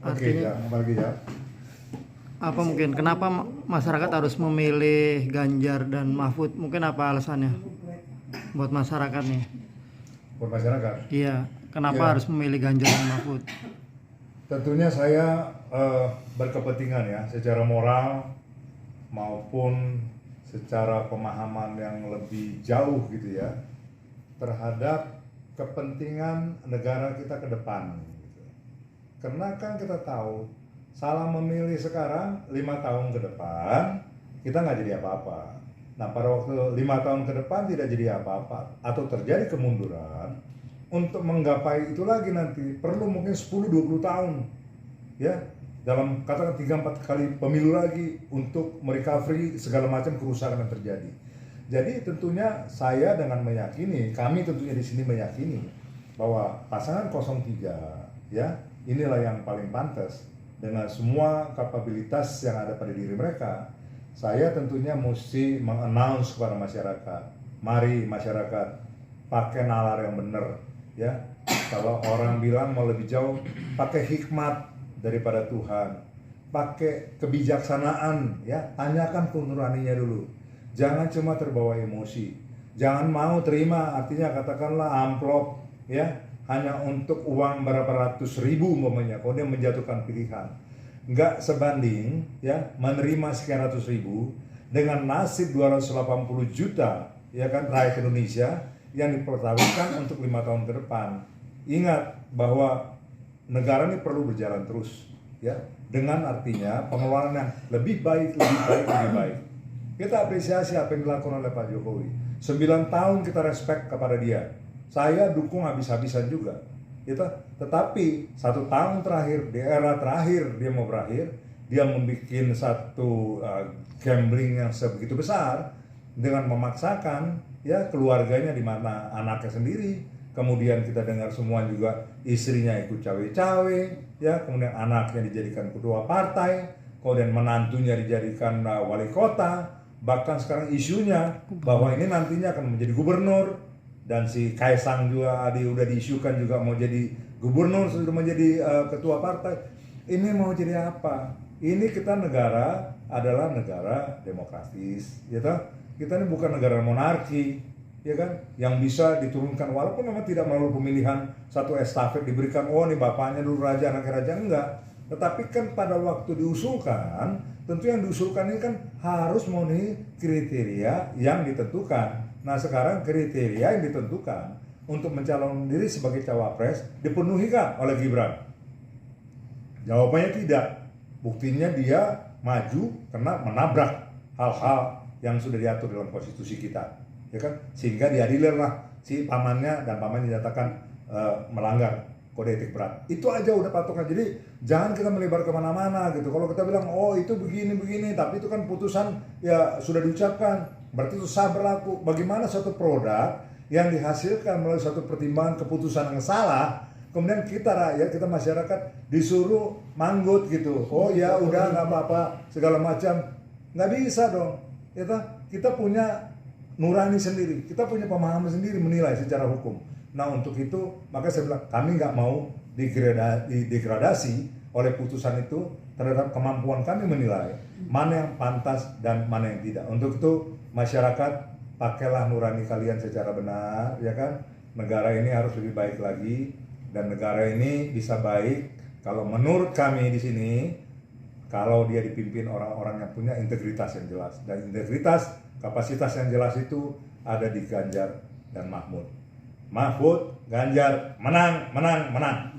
Artinya Apalagi ya. apa mungkin kenapa masyarakat harus memilih Ganjar dan Mahfud? Mungkin apa alasannya buat masyarakat nih? Buat masyarakat. Iya, kenapa Iya. harus memilih Ganjar dan Mahfud? Tentunya saya berkepentingan ya, secara moral maupun secara pemahaman yang lebih jauh gitu ya, terhadap kepentingan negara kita ke depan. Gitu. Karena kan kita tahu, salah memilih sekarang 5 tahun ke depan kita nggak jadi apa-apa. Nah pada waktu 5 tahun ke depan tidak jadi apa-apa atau terjadi kemunduran, untuk menggapai itu lagi nanti perlu mungkin 10-20 tahun ya, dalam katakan 3-4 kali pemilu lagi untuk merecovery segala macam kerusakan yang terjadi. Jadi tentunya saya dengan meyakini, kami tentunya di sini meyakini bahwa pasangan 03 ya, inilah yang paling pantas dengan semua kapabilitas yang ada pada diri mereka. Saya tentunya mesti mengannounce kepada masyarakat, mari masyarakat pakai nalar yang benar ya. Kalau orang bilang mau lebih jauh, pakai hikmat daripada Tuhan, pakai kebijaksanaan ya, tanyakan ke nuraninya dulu. Jangan cuma terbawa emosi, jangan mau terima, artinya katakanlah amplop ya, hanya untuk uang berapa ratus ribu umpamanya, kemudian menjatuhkan pilihan. Nggak sebanding ya, menerima sekian ratus ribu dengan nasib 280 juta ya kan rakyat Indonesia yang dipertaruhkan untuk 5 tahun ke depan. Ingat bahwa negara ini perlu berjalan terus ya, dengan artinya pengeluaran yang lebih baik. Kita apresiasi apa yang dilakukan oleh Pak Jokowi. 9 tahun kita respect kepada dia. Saya dukung habis-habisan juga. Gitu. Tetapi 1 tahun terakhir, di era terakhir dia mau berakhir, dia membuat satu gambling yang sebegitu besar dengan memaksakan ya keluarganya, di mana anaknya sendiri, kemudian kita dengar semua juga istrinya ikut cawe-cawe ya, kemudian anaknya dijadikan ketua partai, kemudian menantunya dijadikan wali kota, bahkan sekarang isunya bahwa ini nantinya akan menjadi gubernur, dan si Kaisang juga udah diisukan juga mau jadi gubernur, sudah menjadi ketua partai. Ini mau jadi apa? Ini kita negara adalah negara demokratis, ya toh? Kita ini bukan negara monarki, ya kan? Yang bisa diturunkan, walaupun memang tidak melalui pemilihan satu estafet diberikan, oh nih bapaknya dulu raja, anaknya raja, enggak. Tetapi kan pada waktu diusulkan, tentu yang diusulkan ini kan harus memenuhi kriteria yang ditentukan. Nah sekarang kriteria yang ditentukan untuk mencalonkan diri sebagai cawapres dipenuhi kan oleh Gibran? Jawabannya tidak. Buktinya dia maju karena menabrak hal-hal yang sudah diatur dalam konstitusi kita, ya kan? Sehingga diadilirlah si pamannya, dan pamannya dinyatakan melanggar kode etik berat. Itu aja udah patokan. Jadi jangan kita melebar kemana-mana gitu. Kalau kita bilang oh itu begini, tapi itu kan putusan ya sudah diucapkan, berarti itu sah berlaku. Bagaimana suatu produk yang dihasilkan melalui suatu pertimbangan keputusan yang salah, kemudian kita rakyat, kita masyarakat disuruh manggut gitu. Oh ya udah nggak apa-apa segala macam. Nggak bisa dong. Kita punya nurani sendiri, kita punya pemahaman sendiri menilai secara hukum. Nah untuk itu maka saya bilang kami nggak mau degradasi oleh putusan itu terhadap kemampuan kami menilai mana yang pantas dan mana yang tidak. Untuk itu masyarakat, pakailah nurani kalian secara benar, ya kan? Negara ini harus lebih baik lagi, dan negara ini bisa baik kalau menurut kami di sini, kalau dia dipimpin orang-orang yang punya integritas yang jelas. Dan integritas, kapasitas yang jelas itu ada di Ganjar dan Mahfud. Ganjar, menang.